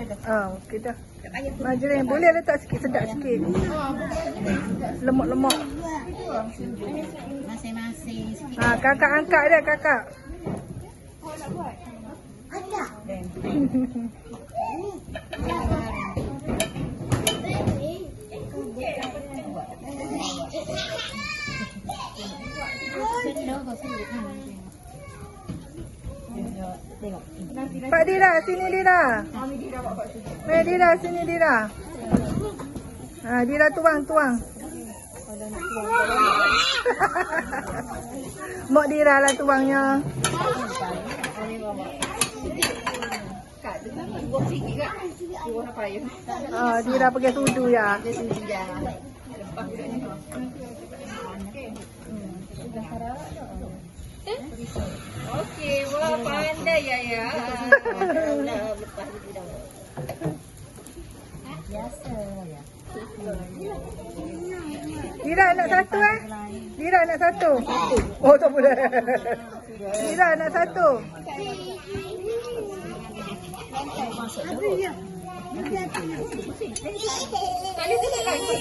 Okey dah. Margarin boleh letak sikit, sedap sikit. Lemak-lemak. Masing-masing sikit. Kakak angkat dia, kakak. Angkat. Pak Dira, sini Dira. Mari Dira, sini Dira. Dira tuang. Mak Dira lah tuangnya. Dira pakai sudu ya. Okey, wah pandai ya. Biasa ya. Dira nak satu Dira nak satu. Oh tak boleh. Dira nak satu. Kali tu tak lagi.